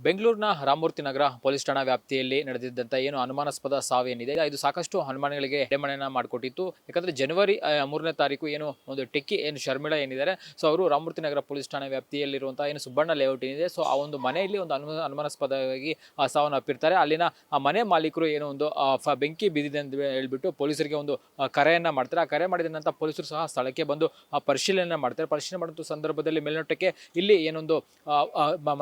ಬೆಂಗಳೂರಿನ ರಾಮಮೂರ್ತಿ ನಗರ ಪೊಲೀಸ್ ಠಾಣಾ ವ್ಯಾಪ್ತಿಯಲ್ಲಿ ನಡೆದಿದ್ದಂಥ ಏನು ಅನುಮಾನಾಸ್ಪದ ಸಾವು ಏನಿದೆ ಇದು ಸಾಕಷ್ಟು ಅನುಮಾನಗಳಿಗೆ ಎಡೆಮಣೆಯನ್ನ ಮಾಡಿಕೊಟ್ಟಿತ್ತು. ಯಾಕಂದ್ರೆ ಜನವರಿ 3ನೇ ತಾರೀಕು ಏನು ಒಂದು ಟೆಕ್ಕಿ ಏನು ಶರ್ಮಿಳಾ ಏನಿದ್ದಾರೆ, ಸೊ ಅವರು ರಾಮಮೂರ್ತಿ ನಗರ ಪೊಲೀಸ್ ಠಾಣಾ ವ್ಯಾಪ್ತಿಯಲ್ಲಿರುವಂತಹ ಏನು ಸುಬ್ಬಣ್ಣ ಲೇಔಟ್ ಏನಿದೆ, ಸೊ ಆ ಒಂದು ಮನೆಯಲ್ಲಿ ಒಂದು ಅನುಮಾನಾಸ್ಪದವಾಗಿ ಸಾವನ್ನಪ್ಪಿರ್ತಾರೆ. ಅಲ್ಲಿನ ಆ ಮನೆ ಮಾಲೀಕರು ಏನೋ ಒಂದು ಬೆಂಕಿ ಬಿದ್ದಿದೆ ಅಂತ ಹೇಳ್ಬಿಟ್ಟು ಪೊಲೀಸರಿಗೆ ಒಂದು ಕರೆಯನ್ನ ಮಾಡ್ತಾರೆ. ಆ ಕರೆ ಮಾಡಿದ ನಂತರ ಪೊಲೀಸರು ಸಹ ಸ್ಥಳಕ್ಕೆ ಬಂದು ಪರಿಶೀಲನೆ ಮಾಡ್ತಾರೆ. ಪರಿಶೀಲನೆ ಮಾಡುವಂಥ ಸಂದರ್ಭದಲ್ಲಿ ಮೇಲ್ನೋಟಕ್ಕೆ ಇಲ್ಲಿ ಏನೊಂದು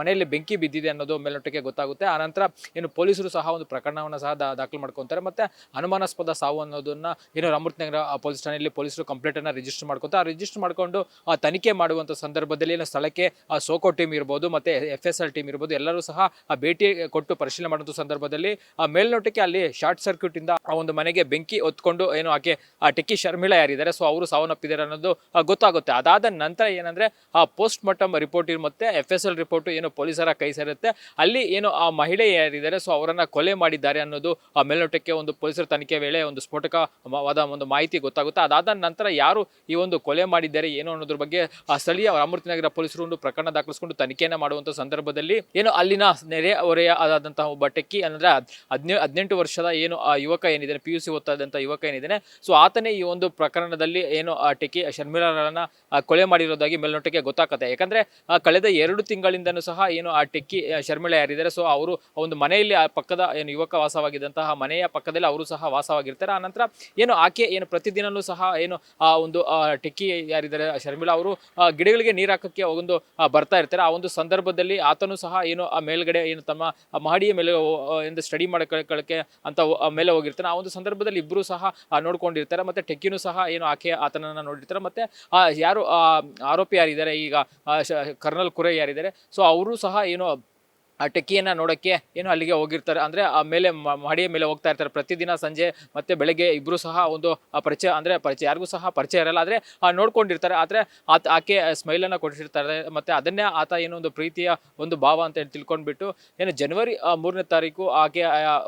ಮನೆಯಲ್ಲಿ ಬೆಂಕಿ ಬಿದ್ದಿದೆ ಅನ್ನೋದು ಮೇಲ್ನೋಟಕ್ಕೆ ಗೊತ್ತಾಗುತ್ತೆ. ಆನಂತರ ಏನು ಪೊಲೀಸರು ಸಹ ಒಂದು ಪ್ರಕರಣವನ್ನು ಸಹ ದಾಖಲು ಮಾಡ್ಕೊಂತಾರೆ. ಮತ್ತೆ ಅನುಮಾನಾಸ್ಪದ ಸಾವು ಅನ್ನೋದನ್ನ ಏನು ರಾಮಮೂರ್ತಿ ನಗರ ಪೊಲೀಸ್ ಠಾಣೆಯಲ್ಲಿ ಪೊಲೀಸರು ಕಂಪ್ಲೇಂಟ್ ಅನ್ನ ರಿಜಿಸ್ಟರ್ ಮಾಡ್ಕೊಂತಾರೆ. ಆ ರಿಜಿಸ್ಟರ್ ಮಾಡ್ಕೊಂಡು ತನಿಖೆ ಮಾಡುವಂತ ಸಂದರ್ಭದಲ್ಲಿ ಏನು ಸ್ಥಳಕ್ಕೆ ಸೋಕೋ ಟೀಮ್ ಇರ್ಬೋದು, ಮತ್ತೆ FSL ಟೀಮ್ ಇರ್ಬೋದು, ಎಲ್ಲರೂ ಸಹ ಭೇಟಿ ಕೊಟ್ಟು ಪರಿಶೀಲನೆ ಮಾಡುವಂತ ಸಂದರ್ಭದಲ್ಲಿ ಮೇಲ್ನೋಟಕ್ಕೆ ಅಲ್ಲಿ ಶಾರ್ಟ್ ಸರ್ಕ್ಯೂಟ್ ಇಂದ ಆ ಒಂದು ಮನೆಗೆ ಬೆಂಕಿ ಹೊತ್ಕೊಂಡು ಏನು ಆಕೆ ಟೆಕ್ಕಿ ಶರ್ಮಿಳಾ ಯಾರಿದ್ದಾರೆ, ಸೊ ಅವರು ಸಾವನ್ನಪ್ಪಿದ್ದಾರೆ ಅನ್ನೋದು ಗೊತ್ತಾಗುತ್ತೆ. ಅದಾದ ನಂತರ ಏನಂದ್ರೆ ಪೋಸ್ಟ್ ಮಾರ್ಟಮ್ ರಿಪೋರ್ಟ್ ಮತ್ತೆ FSL ರಿಪೋರ್ಟ್ ಏನು ಪೊಲೀಸರ ಕೈ ಸೇರುತ್ತೆ. ಅಲ್ಲಿ ಏನು ಆ ಮಹಿಳೆ ಯಾರಿದ್ದಾರೆ, ಸೊ ಅವರನ್ನ ಕೊಲೆ ಮಾಡಿದ್ದಾರೆ ಅನ್ನೋದು ಮೇಲ್ನೋಟಕ್ಕೆ ಒಂದು ಪೊಲೀಸರ ತನಿಖೆ ವೇಳೆ ಒಂದು ಸ್ಫೋಟಕವಾದ ಒಂದು ಮಾಹಿತಿ ಗೊತ್ತಾಗುತ್ತೆ. ಅದಾದ ನಂತರ ಯಾರು ಈ ಒಂದು ಕೊಲೆ ಮಾಡಿದ್ದಾರೆ ಏನು ಅನ್ನೋದ್ರ ಬಗ್ಗೆ ಸ್ಥಳೀಯ ರಾಮಮೂರ್ತಿ ನಗರ ಪೊಲೀಸರು ಒಂದು ಪ್ರಕರಣ ದಾಖಲಿಸಿಕೊಂಡು ತನಿಖೆಯನ್ನ ಮಾಡುವಂತ ಸಂದರ್ಭದಲ್ಲಿ ಏನು ಅಲ್ಲಿನ ನೆರೆ ಹೊರೆಯ ಆದಂತಹ ಒಬ್ಬ ಟೆಕ್ಕಿ ಅಂದ್ರೆ 18 ವರ್ಷದ ಏನು ಆ ಯುವಕ ಏನಿದೆ, PUC ಓದ್ತಾ ಇದ್ದಂತ ಯುವಕ ಏನಿದೆ, ಸೊ ಆತನೇ ಈ ಒಂದು ಪ್ರಕರಣದಲ್ಲಿ ಏನು ಆ ಟೆಕ್ಕಿ ಶರ್ಮಿಳಾರನ್ನ ಕೊಲೆ ಮಾಡಿರೋದಾಗಿ ಮೇಲ್ನೋಟಕ್ಕೆ ಗೊತ್ತಾಗುತ್ತೆ. ಯಾಕಂದ್ರೆ ಕಳೆದ 2 ತಿಂಗಳಿಂದನೂ ಸಹ ಏನು ಆ ಟೆಕ್ಕಿ ಶರ್ಮಿಳಾ ಯಾರಿದ್ದಾರೆ, ಸೊ ಅವರು ಒಂದು ಮನೆಯಲ್ಲಿ ಆ ಪಕ್ಕದ ಏನು ಯುವಕ ವಾಸವಾಗಿದ್ದಂತಹ ಮನೆಯ ಪಕ್ಕದಲ್ಲಿ ಅವರು ಸಹ ವಾಸವಾಗಿರ್ತಾರೆ. ಆ ನಂತರ ಏನು ಆಕೆ ಏನು ಪ್ರತಿದಿನನೂ ಸಹ ಏನು ಆ ಒಂದು ಟೆಕ್ಕಿ ಯಾರಿದ್ದಾರೆ ಶರ್ಮಿಳಾ ಅವರು ಗಿಡಗಳಿಗೆ ನೀರು ಹಾಕಕ್ಕೆ ಒಂದು ಬರ್ತಾ ಇರ್ತಾರೆ. ಆ ಒಂದು ಸಂದರ್ಭದಲ್ಲಿ ಆತನು ಸಹ ಏನು ಆ ಮೇಲ್ಗಡೆ ಏನು ತಮ್ಮ ಮಹಡಿಯ ಮೇಲೆ ಎಂದು ಸ್ಟಡಿ ಮಾಡ್ಕೊಳ್ಳಕ್ಕೆ ಅಂತ ಮೇಲೆ ಹೋಗಿರ್ತಾನೆ. ಆ ಒಂದು ಸಂದರ್ಭದಲ್ಲಿ ಇಬ್ರು ಸಹ ನೋಡ್ಕೊಂಡಿರ್ತಾರೆ. ಮತ್ತೆ ಟೆಕ್ಕಿನೂ ಸಹ ಏನು ಆತನನ್ನ ನೋಡಿರ್ತಾರೆ. ಮತ್ತೆ ಯಾರು ಆರೋಪಿ ಯಾರಿದ್ದಾರೆ ಈಗ ಕರ್ನಲ್ ಕುರೈ ಯಾರಿದ್ದಾರೆ, ಸೊ ಅವರು ಸಹ ಏನು ಆ ಟೆಕ್ಕಿಯನ್ನ ನೋಡಕ್ಕೆ ಏನು ಅಲ್ಲಿಗೆ ಹೋಗಿರ್ತಾರೆ. ಅಂದ್ರೆ ಆ ಮೇಲೆ ಮಹಡಿಯ ಮೇಲೆ ಹೋಗ್ತಾ ಇರ್ತಾರೆ ಪ್ರತಿದಿನ ಸಂಜೆ ಮತ್ತೆ ಬೆಳಗ್ಗೆ. ಇಬ್ರು ಸಹ ಒಂದು ಪರಿಚಯ ಯಾರಿಗೂ ಸಹ ಪರಿಚಯ ಇರಲ್ಲ, ಆದ್ರೆ ನೋಡ್ಕೊಂಡಿರ್ತಾರೆ. ಆದ್ರೆ ಆಕೆ ಸ್ಮೈಲ್ ಅನ್ನ ಕೊಟ್ಟಿರ್ತಾರೆ. ಮತ್ತೆ ಅದನ್ನೇ ಆತ ಏನೋ ಒಂದು ಪ್ರೀತಿಯ ಒಂದು ಭಾವ ಅಂತ ಹೇಳಿ ತಿಳ್ಕೊಂಡ್ಬಿಟ್ಟು ಏನು ಜನವರಿ 3ನೇ ತಾರೀಕು ಆಕೆ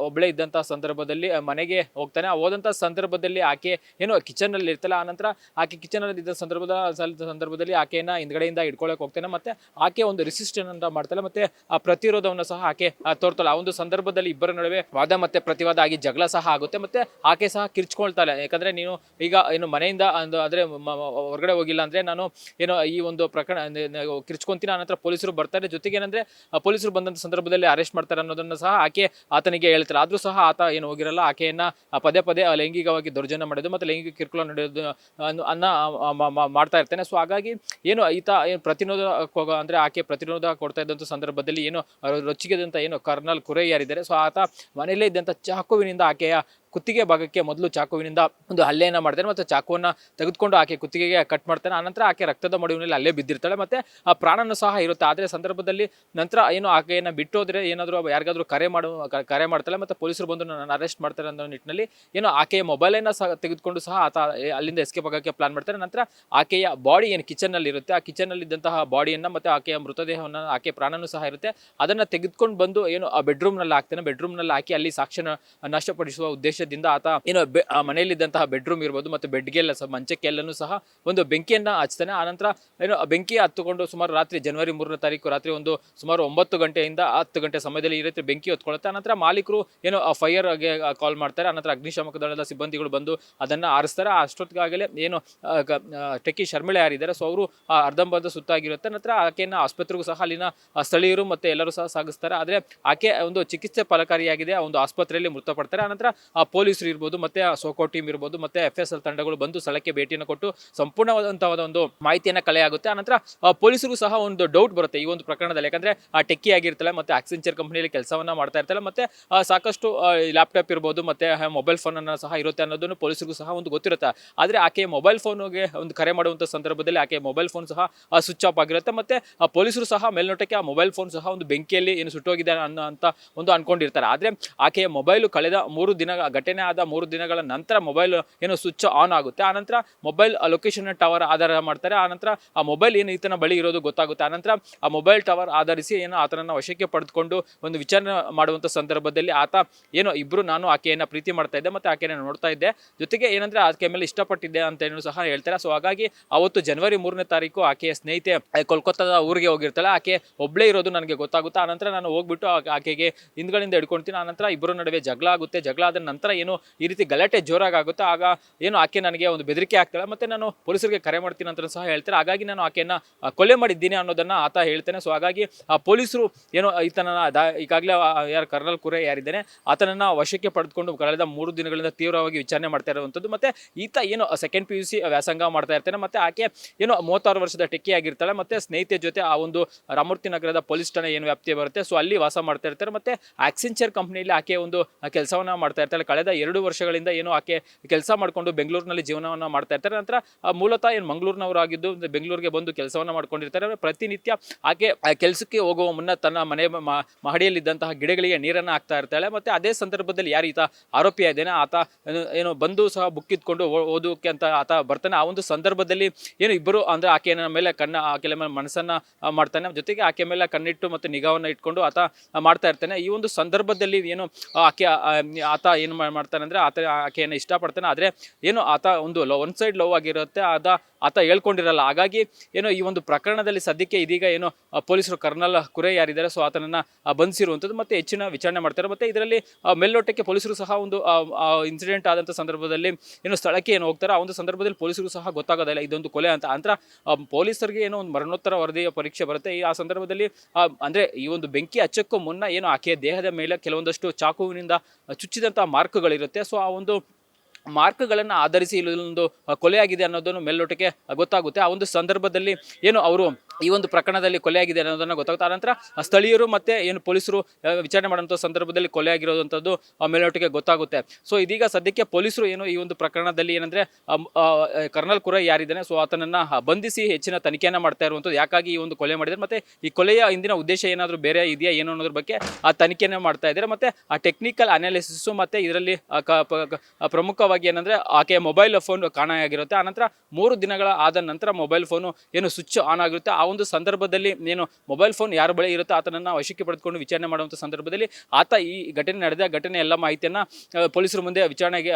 ಒಬ್ಬಳೇ ಇದ್ದಂತಹ ಸಂದರ್ಭದಲ್ಲಿ ಮನೆಗೆ ಹೋಗ್ತಾನೆ. ಹೋದಂತ ಸಂದರ್ಭದಲ್ಲಿ ಆಕೆ ಏನೋ ಕಿಚನ್ ಅಲ್ಲಿ ಇರ್ತಲ್ಲ. ಆನಂತರ ಆಕೆ ಕಿಚನ್ ಅಲ್ಲಿ ಇದ್ದ ಸಂದರ್ಭದಲ್ಲಿ ಆಕೆಯನ್ನ ಹಿಂದ್ಗಡೆಯಿಂದ ಇಟ್ಕೊಳಕ್ ಹೋಗ್ತಾನೆ. ಮತ್ತೆ ಆಕೆ ಒಂದು ರೆಸಿಸ್ಟೆನ್ಸ್ ಅಂತ ಮಾಡ್ತಾಳೆ. ಮತ್ತೆ ಆ ಪ್ರತಿರೋಧವನ್ನು ಸಹ ಆಕೆ ತೋರ್ತಾಳೆ. ಆ ಒಂದು ಸಂದರ್ಭದಲ್ಲಿ ಇಬ್ಬರ ನಡುವೆ ವಾದ ಮತ್ತೆ ಪ್ರತಿವಾದ ಆಗಿ ಜಗಳ ಸಹ ಆಗುತ್ತೆ. ಮತ್ತೆ ಆಕೆ ಸಹ ಕಿರ್ಚ್ಕೊಳ್ತಾಳೆ. ಯಾಕಂದ್ರೆ ನೀನು ಈಗ ಏನು ಮನೆಯಿಂದ ಅಂದ್ರೆ ಹೊರಗಡೆ ಹೋಗಿಲ್ಲ ಅಂದ್ರೆ ನಾನು ಏನೋ ಈ ಒಂದು ಪ್ರಕರಣ ಕಿರ್ಚ್ಕೊಂತೀನಿ, ಆನಂತರ ಪೊಲೀಸರು ಬರ್ತಾರೆ. ಜೊತೆಗೆ ಏನಂದ್ರೆ ಪೊಲೀಸರು ಬಂದಂತ ಸಂದರ್ಭದಲ್ಲಿ ಅರೆಸ್ಟ್ ಮಾಡ್ತಾರೆ ಅನ್ನೋದನ್ನ ಸಹ ಆಕೆ ಆತನಿಗೆ ಹೇಳ್ತಾರೆ. ಆದ್ರೂ ಸಹ ಆತ ಏನು ಹೋಗಿರಲ್ಲ. ಆಕೆಯನ್ನ ಪದೇ ಪದೇ ಲೈಂಗಿಕವಾಗಿ ದೌರ್ಜನ್ಯ ಮಾಡೋದು ಮತ್ತೆ ಲೈಂಗಿಕ ಕಿರುಕುಳ ನಡೆಯೋದು ಮಾಡ್ತಾ ಇರ್ತಾನೆ. ಸೊ ಹಾಗಾಗಿ ಏನು ಈತ ಏನು ಪ್ರತಿರೋಧ ಅಂದ್ರೆ ಆಕೆ ಪ್ರತಿರೋಧ ಕೊಡ್ತಾ ಇದ್ದಂತ ಸಂದರ್ಭದಲ್ಲಿ ಏನು ರೊಚ್ಚಿಗೆದಂತ ಏನು ಕರ್ನಲ್ ಕುರೈ ಯಾರಿದ್ದಾರೆ, ಸೊ ಆತ ಮನೆಯಲ್ಲೇ ಇದ್ದಂತ ಚಾಕುವಿನಿಂದ ಆಕೆಯ ಕುತ್ತಿಗೆ ಭಾಗಕ್ಕೆ ಮೊದಲು ಚಾಕುವಿನಿಂದ ಒಂದು ಹಲ್ಲೆಯನ್ನ ಮಾಡ್ತಾನೆ. ಮತ್ತೆ ಚಾಕುವನ್ನ ತೆಗೆದುಕೊಂಡು ಆಕೆ ಕುತ್ತಿಗೆಗೆ ಕಟ್ ಮಾಡ್ತಾನೆ. ಆನಂತರ ಆಕೆ ರಕ್ತದ ಮಡುವಿನಲ್ಲಿ ಅಲ್ಲೇ ಬಿದ್ದಿರ್ತಾಳೆ. ಮತ್ತೆ ಆ ಪ್ರಾಣನೂ ಸಹ ಇರುತ್ತೆ. ಆದ್ರೆ ಸಂದರ್ಭದಲ್ಲಿ ನಂತರ ಏನು ಆಕೆಯನ್ನ ಬಿಟ್ಟೋದ್ರೆ ಏನಾದ್ರು ಯಾರಿಗಾದ್ರೂ ಕರೆ ಮಾಡ್ತಾಳೆ. ಮತ್ತೆ ಪೊಲೀಸರು ಬಂದು ನನ್ನ ಅರೆಸ್ಟ್ ಮಾಡ್ತಾರೆ ಅನ್ನೋ ನಿಟ್ಟಿನಲ್ಲಿ ಏನು ಆಕೆಯ ಮೊಬೈಲನ್ನ ಸಹ ತೆಗೆದುಕೊಂಡು ಸಹ ಆತ ಅಲ್ಲಿಂದ ಎಸ್ಕೇಪ್ ಆಗಕ್ಕೆ ಪ್ಲಾನ್ ಮಾಡ್ತಾರೆ. ನಂತರ ಆಕೆಯ ಬಾಡಿ ಏನು ಕಿಚನ್ ಅಲ್ಲಿ ಇರುತ್ತೆ, ಆ ಕಿಚನ್ ಅಲ್ಲಿ ಇದ್ದಂತಹ ಬಾಡಿಯನ್ನ ಮತ್ತೆ ಆಕೆಯ ಮೃತದೇಹವನ್ನ, ಆಕೆ ಪ್ರಾಣನೂ ಸಹ ಇರುತ್ತೆ, ಅದನ್ನ ತೆಗೆದುಕೊಂಡು ಬಂದು ಏನು ಆ ಬೆಡ್ರೂಮ್ ನಲ್ಲಿ ಹಾಕ್ತಾನೆ. ಬೆಡ್ರೂಮ್ ನಲ್ಲಿ ಹಾಕಿ ಅಲ್ಲಿ ಸಾಕ್ಷ್ಯನ ನಷ್ಟಪಡಿಸುವ ಉದ್ದೇಶದಿಂದ ಆತ ಏನು ಮನೆಯಲ್ಲಿದ್ದಂತಹ ಬೆಡ್ರೂಮ್ ಇರ್ಬೋದು ಮತ್ತೆ ಬೆಡ್ಗೆಲ್ಲ ಮಂಚಕ್ಕೆಲ್ಲನೂ ಸಹ ಒಂದು ಬೆಂಕಿಯನ್ನ ಹಚ್ತಾನೆ. ಆನಂತರ ಏನು ಬೆಂಕಿ ಹತ್ತುಕೊಂಡು ಸುಮಾರು ರಾತ್ರಿ ಜನವರಿ 3ನೇ ತಾರೀಕು ರಾತ್ರಿ ಒಂದು ಸುಮಾರು 9 ಗಂಟೆಯಿಂದ 10 ಗಂಟೆ ಸಮಯದಲ್ಲಿ ಈ ರೀತಿ ಬೆಂಕಿ ಹೊತ್ಕೊಳ್ಳುತ್ತೆ. ಆನಂತರ ಮಾಲೀಕರು ಏನು ಫೈರ್ಗೆ ಕಾಲ್ ಮಾಡ್ತಾರೆ. ಆನಂತರ ಅಗ್ನಿಶಾಮಕ ದಳದ ಸಿಬ್ಬಂದಿಗಳು ಬಂದು ಅದನ್ನ ಆರಿಸ್ತಾರೆ. ಅಷ್ಟೊತ್ತಿಗಾಗಲೇ ಏನು ಟೆಕ್ಕಿ ಶರ್ಮಿಳಾ ಯಾರಿದ್ದಾರೆ, ಸೊ ಅವರು ಅರ್ಧಂಬರ್ಧ ಸುತ್ತಾಗಿರುತ್ತೆ. ನಂತರ ಆಕೆಯನ್ನ ಆಸ್ಪತ್ರೆಗೂ ಸಹ ಅಲ್ಲಿನ ಸ್ಥಳೀಯರು ಮತ್ತೆ ಎಲ್ಲರೂ ಸಹ ಸಾಗಿಸ್ತಾರೆ. ಆದ್ರೆ ಆಕೆ ಒಂದು ಚಿಕಿತ್ಸೆ ಫಲಕಾರಿಯಾಗಿದೆ, ಒಂದು ಆಸ್ಪತ್ರೆಯಲ್ಲಿ ಮೃತಪಡ್ತಾರೆ. ಆನಂತರ ಪೊಲೀಸರು ಇರ್ಬೋದು, ಮತ್ತೆ ಸೋಕೋ ಟೀಮ್ ಇರ್ಬೋದು, ಮತ್ತೆ FSL ತಂಡಗಳು ಬಂದು ಸ್ಥಳಕ್ಕೆ ಭೇಟಿಯನ್ನು ಕೊಟ್ಟು ಸಂಪೂರ್ಣವಾದಂತಹ ಒಂದು ಮಾಹಿತಿಯನ್ನ ಕಲೆ ಆಗುತ್ತೆ. ಆನಂತರ ಪೊಲೀಸರಿಗೂ ಸಹ ಒಂದು ಡೌಟ್ ಬರುತ್ತೆ ಈ ಒಂದು ಪ್ರಕರಣದಲ್ಲಿ. ಯಾಕಂದ್ರೆ ಆ ಟೆಕ್ಕಿ ಆಗಿರ್ತಾಳೆ, ಮತ್ತೆ ಆಕ್ಸೆಂಚರ್ ಕಂಪನಿಯಲ್ಲಿ ಕೆಲಸವನ್ನ ಮಾಡ್ತಾ ಇರ್ತಾಳೆ, ಮತ್ತೆ ಸಾಕಷ್ಟು ಲ್ಯಾಪ್ಟಾಪ್ ಇರ್ಬೋದು, ಮತ್ತೆ ಮೊಬೈಲ್ ಫೋನ್ ಅನ್ನ ಸಹ ಇರುತ್ತೆ ಅನ್ನೋದನ್ನು ಪೊಲೀಸರಿಗೂ ಸಹ ಒಂದು ಗೊತ್ತಿರುತ್ತೆ. ಆದ್ರೆ ಆಕೆ ಮೊಬೈಲ್ ಫೋನ್ಗೆ ಒಂದು ಕರೆ ಮಾಡುವಂತ ಸಂದರ್ಭದಲ್ಲಿ ಆಕೆ ಮೊಬೈಲ್ ಫೋನ್ ಸಹ ಸ್ವಿಚ್ ಆಫ್ ಆಗಿರುತ್ತೆ. ಮತ್ತೆ ಪೊಲೀಸರು ಸಹ ಮೇಲ್ನೋಟಕ್ಕೆ ಆ ಮೊಬೈಲ್ ಫೋನ್ ಸಹ ಒಂದು ಬೆಂಕಿಯಲ್ಲಿ ಏನು ಸುಟ್ಟೋಗಿದೆ ಅಂತ ಒಂದು ಅನ್ಕೊಂಡಿರ್ತಾರೆ. ಆದ್ರೆ ಆಕೆಯ ಮೊಬೈಲ್ ಕಳೆದ 3 ದಿನ ಘಟನೆ ಆದ 3 ದಿನಗಳ ನಂತರ ಮೊಬೈಲ್ ಏನು ಸ್ವಿಚ್ ಆನ್ ಆಗುತ್ತೆ. ಆನಂತರ ಮೊಬೈಲ್ ಲೊಕೇಶನ್ ಟವರ್ ಆಧಾರ ಮಾಡ್ತಾರೆ. ಆನಂತರ ಆ ಮೊಬೈಲ್ ಏನು ಈತನ ಬಳಿ ಇರೋದು ಗೊತ್ತಾಗುತ್ತೆ. ಆನಂತರ ಆ ಮೊಬೈಲ್ ಟವರ್ ಆಧರಿಸಿ ಏನು ಆತನನ್ನ ವಶಕ್ಕೆ ಪಡೆದುಕೊಂಡು ಒಂದು ವಿಚಾರಣೆ ಮಾಡುವಂತ ಸಂದರ್ಭದಲ್ಲಿ ಆತ ಏನು ನಾನು ಆಕೆಯನ್ನ ಪ್ರೀತಿ ಮಾಡ್ತಾ ಇದ್ದೆ ಮತ್ತೆ ಆಕೆಯನ್ನ ನೋಡ್ತಾ ಇದ್ದೆ, ಜೊತೆಗೆ ಏನಂದ್ರೆ ಆಕೆ ಮೇಲೆ ಇಷ್ಟಪಟ್ಟಿದ್ದೆ ಅಂತ ಏನು ಸಹ ಹೇಳ್ತಾರೆ. ಸೊ ಹಾಗಾಗಿ ಅವತ್ತು ಜನವರಿ 3ನೇ ತಾರೀಕು ಆಕೆಯ ಸ್ನೇಹಿತೆ ಕೋಲ್ಕತ್ತಾದ ಊರಿಗೆ ಹೋಗಿರ್ತಾಳೆ. ಆಕೆ ಒಬ್ಳೇ ಇರೋದು ನನಗೆ ಗೊತ್ತಾಗುತ್ತೆ. ಆನಂತರ ನಾನು ಹೋಗ್ಬಿಟ್ಟು ಆಕೆಗೆ ಹಿಂದ್ಗಳಿಂದ ಹಿಡ್ಕೊಳ್ತೀನಿ. ಆನಂತರ ಇಬ್ಬರ ನಡುವೆ ಜಗಳ ಆಗುತ್ತೆ. ಜಗಳ ಆದ ನಂತರ ಏನು ಈ ರೀತಿ ಗಲಾಟೆ ಜೋರಾಗುತ್ತೆ. ಆಗ ಏನು ಆಕೆ ನನಗೆ ಒಂದು ಬೆದರಿಕೆ ಆಗ್ತಾಳೆ, ಮತ್ತೆ ನಾನು ಪೊಲೀಸರಿಗೆ ಕರೆ ಮಾಡ್ತೀನಿ ಅಂತ ಸಹ ಹೇಳ್ತಾರೆ. ಹಾಗಾಗಿ ನಾನು ಆಕೆಯನ್ನ ಕೊಲೆ ಮಾಡಿದ್ದೀನಿ ಅನ್ನೋದನ್ನ ಆತ ಹೇಳ್ತಾನೆ. ಸೊ ಹಾಗಾಗಿ ಆ ಪೊಲೀಸರು ಏನು ಈತನನ್ನ ಈಗಾಗಲೇ ಯಾರು ಕರ್ನಲ್ ಕುರೆ ಯಾರಿದ್ದಾನೆ ಆತನನ್ನ ವಶಕ್ಕೆ ಪಡೆದುಕೊಂಡು ಕಳೆದ 3 ದಿನಗಳಿಂದ ತೀವ್ರವಾಗಿ ವಿಚಾರಣೆ ಮಾಡ್ತಾ ಇರುವಂತದ್ದು. ಮತ್ತೆ ಈತ ಏನು ಸೆಕೆಂಡ್ PUC ವ್ಯಾಸಂಗ ಮಾಡ್ತಾ ಇರ್ತಾನೆ. ಮತ್ತೆ ಆಕೆ ಏನು 36 ವರ್ಷದ ಟೆಕ್ಕಿ ಆಗಿರ್ತಾಳೆ. ಮತ್ತೆ ಸ್ನೇಹಿತೆ ಜೊತೆ ಆ ಒಂದು ರಾಮಮೂರ್ತಿ ನಗರದ ಪೊಲೀಸ್ ಠಾಣೆ ಏನು ವ್ಯಾಪ್ತಿ ಬರುತ್ತೆ, ಸೊ ಅಲ್ಲಿ ವಾಸ ಮಾಡ್ತಾ ಇರ್ತಾರೆ. ಮತ್ತೆ ಆಕ್ಸೆಂಚರ್ ಕಂಪ್ನಿಯಲ್ಲಿ ಆಕೆ ಒಂದು ಕೆಲಸವನ್ನ ಮಾಡ್ತಾ ಇರ್ತಾಳೆ. ಕಳೆದ 2 ವರ್ಷಗಳಿಂದ ಏನು ಆಕೆ ಕೆಲಸ ಮಾಡಿಕೊಂಡು ಬೆಂಗಳೂರಿನಲ್ಲಿ ಜೀವನವನ್ನ ಮಾಡ್ತಾ ಇರ್ತಾರೆ. ನಂತರ ಮೂಲತಃ ಏನು ಮಂಗಳೂರಿನವರಾಗಿದ್ದು ಬೆಂಗಳೂರಿಗೆ ಬಂದು ಕೆಲಸವನ್ನ ಮಾಡ್ಕೊಂಡಿರ್ತಾರೆ. ಪ್ರತಿನಿತ್ಯ ಆಕೆ ಕೆಲಸಕ್ಕೆ ಹೋಗುವ ಮುನ್ನ ತನ್ನ ಮನೆ ಮಹಡಿಯಲ್ಲಿದ್ದಂತಹ ಗಿಡಗಳಿಗೆ ನೀರನ್ನು ಹಾಕ್ತಾ ಇರ್ತಾಳೆ. ಮತ್ತೆ ಅದೇ ಸಂದರ್ಭದಲ್ಲಿ ಯಾರು ಈತ ಆರೋಪಿ ಇದ್ದಾನೆ ಆತ ಏನು ಬಂದು ಸಹ ಬುಕ್ಕಿದ್ಕೊಂಡು ಓದೋಕೆ ಅಂತ ಆತ ಬರ್ತಾನೆ. ಆ ಒಂದು ಸಂದರ್ಭದಲ್ಲಿ ಏನು ಇಬ್ಬರು ಅಂದ್ರೆ ಆಕೆಯ ಮೇಲೆ ಆಕೆಯ ಮೇಲೆ ಮನಸ್ಸನ್ನ ಮಾಡ್ತಾನೆ. ಜೊತೆಗೆ ಆಕೆ ಮೇಲೆ ಕಣ್ಣಿಟ್ಟು ಮತ್ತೆ ನಿಗಾವನ್ನ ಇಟ್ಕೊಂಡು ಆತ ಮಾಡ್ತಾ ಇರ್ತಾನೆ. ಈ ಒಂದು ಸಂದರ್ಭದಲ್ಲಿ ಏನು ಆತ ಏನು ಮಾಡ್ತಾನೆ ಅಂದ್ರೆ ಆಕೆಯನ್ನು ಇಷ್ಟಪಡ್ತಾನೆ. ಆದ್ರೆ ಏನು ಆತ ಒಂದು ಒನ್ ಸೈಡ್ ಲವ್ ಆಗಿರುತ್ತೆ, ಆತ ಹೇಳ್ಕೊಂಡಿರಲ್ಲ. ಹಾಗಾಗಿ ಏನು ಈ ಒಂದು ಪ್ರಕರಣದಲ್ಲಿ ಸದ್ಯಕ್ಕೆ ಇದೀಗ ಏನು ಪೊಲೀಸರು ಕರ್ನಲ್ ಕುರೆ ಯಾರಿದ್ದಾರೆ ಸೊ ಆತನನ್ನ ಬಂಧಿಸಿರುವಂಥದ್ದು ಮತ್ತೆ ಹೆಚ್ಚಿನ ವಿಚಾರಣೆ ಮಾಡ್ತಾರೆ. ಮತ್ತೆ ಇದರಲ್ಲಿ ಮೇಲ್ನೋಟಕ್ಕೆ ಪೊಲೀಸರು ಸಹ ಒಂದು ಇನ್ಸಿಡೆಂಟ್ ಆದಂಥ ಸಂದರ್ಭದಲ್ಲಿ ಏನು ಸ್ಥಳಕ್ಕೆ ಏನು ಹೋಗ್ತಾರೆ, ಆ ಒಂದು ಸಂದರ್ಭದಲ್ಲಿ ಪೊಲೀಸರು ಸಹ ಗೊತ್ತಾಗೋದಿಲ್ಲ ಇದೊಂದು ಕೊಲೆ ಅಂತ. ನಂತರ ಪೊಲೀಸರಿಗೆ ಏನೋ ಒಂದು ಮರಣೋತ್ತರ ವರದಿಯ ಪರೀಕ್ಷೆ ಬರುತ್ತೆ. ಆ ಸಂದರ್ಭದಲ್ಲಿ ಅಂದ್ರೆ ಈ ಒಂದು ಬೆಂಕಿ ಹಚ್ಚಕ್ಕೂ ಮುನ್ನ ಏನು ಆಕೆಯ ದೇಹದ ಮೇಲೆ ಕೆಲವೊಂದಷ್ಟು ಚಾಕುವಿನಿಂದ ಚುಚ್ಚಿದಂತಹ ಮಾರ್ಕ್ಗಳಿರುತ್ತೆ. ಸೊ ಆ ಒಂದು ಮಾರ್ಕ್ಗಳನ್ನು ಆಧರಿಸಿ ಇಲ್ಲೊಂದು ಕೊಲೆಯಾಗಿದೆ ಅನ್ನೋದನ್ನು ಮೇಲ್ನೋಟಕ್ಕೆ ಗೊತ್ತಾಗುತ್ತೆ. ಆ ಒಂದು ಸಂದರ್ಭದಲ್ಲಿ ಏನು ಅವರು ಈ ಒಂದು ಪ್ರಕರಣದಲ್ಲಿ ಕೊಲೆಯಾಗಿದೆ ಅನ್ನೋದನ್ನು ಗೊತ್ತಾಗುತ್ತೆ. ಆನಂತರ ಸ್ಥಳೀಯರು ಮತ್ತೆ ಏನು ಪೊಲೀಸರು ವಿಚಾರಣೆ ಮಾಡುವಂಥ ಸಂದರ್ಭದಲ್ಲಿ ಕೊಲೆಯಾಗಿರೋದಂಥದ್ದು ಮೇಲ್ನೋಟಕ್ಕೆ ಗೊತ್ತಾಗುತ್ತೆ. ಸೊ ಇದೀಗ ಸದ್ಯಕ್ಕೆ ಪೊಲೀಸರು ಏನು ಈ ಒಂದು ಪ್ರಕರಣದಲ್ಲಿ ಏನಂದ್ರೆ ಕರ್ನಲ್ ಕುರೆ ಯಾರಿದ್ದಾನೆ ಸೊ ಆತನನ್ನ ಬಂಧಿಸಿ ಹೆಚ್ಚಿನ ತನಿಖೆಯನ್ನ ಮಾಡ್ತಾ ಇರುವಂಥದ್ದು. ಯಾಕಾಗಿ ಈ ಒಂದು ಕೊಲೆ ಮಾಡಿದ್ದಾರೆ ಮತ್ತೆ ಈ ಕೊಲೆಯ ಹಿಂದಿನ ಉದ್ದೇಶ ಏನಾದರೂ ಬೇರೆ ಇದೆಯಾ ಏನು ಅನ್ನೋದ್ರ ಬಗ್ಗೆ ಆ ತನಿಖೆಯನ್ನು ಮಾಡ್ತಾ ಇದ್ದಾರೆ. ಮತ್ತೆ ಆ ಟೆಕ್ನಿಕಲ್ ಅನಾಲಿಸಿಸ್ ಮತ್ತೆ ಇದರಲ್ಲಿ ಪ್ರಮುಖವಾಗಿ ಏನಂದ್ರೆ ಆಕೆಯ ಮೊಬೈಲ್ ಫೋನ್ ಕಾಣೆಯಾಗಿರುತ್ತೆ. ಆನಂತರ 3 ದಿನಗಳ ಆದ ನಂತರ ಮೊಬೈಲ್ ಫೋನು ಏನು ಸ್ವಿಚ್ ಆನ್ ಆಗಿರುತ್ತೆ. ಆ ಒಂದು ಸಂದರ್ಭದಲ್ಲಿ ಏನು ಮೊಬೈಲ್ ಫೋನ್ ಯಾರ ಬಳಿ ಇರುತ್ತೆ ಆತನನ್ನ ವಶಕ್ಕೆ ಪಡೆದುಕೊಂಡು ವಿಚಾರಣೆ ಮಾಡುವಂಥ ಸಂದರ್ಭದಲ್ಲಿ ಆತ ಈ ಘಟನೆ ಎಲ್ಲ ಮಾಹಿತಿಯನ್ನ ಪೊಲೀಸರ ಮುಂದೆ ವಿಚಾರಣೆಗೆ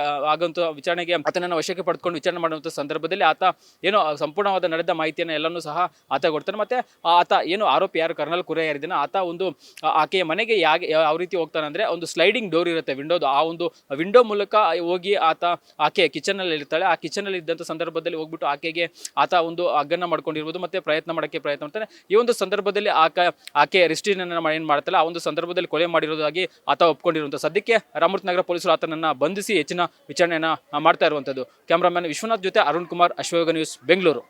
ಆತನನ್ನ ವಶಕ್ಕೆ ಪಡೆದುಕೊಂಡು ವಿಚಾರಣೆ ಮಾಡುವಂಥ ಸಂದರ್ಭದಲ್ಲಿ ಆತ ಏನು ಸಂಪೂರ್ಣವಾದ ನಡೆದ ಮಾಹಿತಿಯನ್ನು ಎಲ್ಲನೂ ಸಹ ಆತ ಕೊಡ್ತಾನೆ. ಮತ್ತೆ ಆತ ಏನು ಆರೋಪಿ ಯಾರು ಕರ್ನಲ್ ಕುರೆ ಯಾರಿದ್ದಾನೆ ಆತ ಒಂದು ಆಕೆಯ ಮನೆಗೆ ಯಾವ ರೀತಿ ಹೋಗ್ತಾನೆ ಅಂದ್ರೆ ಒಂದು ಸ್ಲೈಡಿಂಗ್ ಡೋರ್ ಇರುತ್ತೆ ವಿಂಡೋದು, ಆ ಒಂದು ವಿಂಡೋ ಮೂಲಕ ಹೋಗಿ ಆಕೆ ಕಿಚನ್ ಅಲ್ಲಿ ಇರ್ತಾಳೆ. ಆ ಕಿಚನ್ ಅಲ್ಲಿ ಇದ್ದಂಥ ಸಂದರ್ಭದಲ್ಲಿ ಹೋಗ್ಬಿಟ್ಟು ಆಕೆಗೆ ಆತ ಒಂದು ಹಗ್ಗನ್ನ ಮಾಡ್ಕೊಂಡಿರ್ಬೋದು ಮತ್ತೆ ಪ್ರಯತ್ನ ಮಾಡ್ತಾನೆ. ಈ ಒಂದು ಸಂದರ್ಭದಲ್ಲಿ ಆಕೆ ರಿಸ್ಟ್ರಿನ್ ಏನ್ ಮಾಡ್ತಾಳೆ ಆ ಒಂದು ಸಂದರ್ಭದಲ್ಲಿ ಕೊಲೆ ಮಾಡಿರೋದಾಗಿ ಆತ ಒಪ್ಕೊಂಡಿರುವಂಥ. ಸದ್ಯಕ್ಕೆ ರಾಮಮೂರ್ತಿ ನಗರ ಪೊಲೀಸರು ಆತನನ್ನ ಬಂಧಿಸಿ ಹೆಚ್ಚಿನ ವಿಚಾರಣೆಯನ್ನ ಮಾಡ್ತಾ ಇರುವಂಥದ್ದು. ಕ್ಯಾಮರಾಮನ್ ವಿಶ್ವನಾಥ್ ಜೊತೆ ಅರುಣ್ ಕುಮಾರ್, ಅಶ್ವಯೋಗ ನ್ಯೂಸ್, ಬೆಂಗಳೂರು.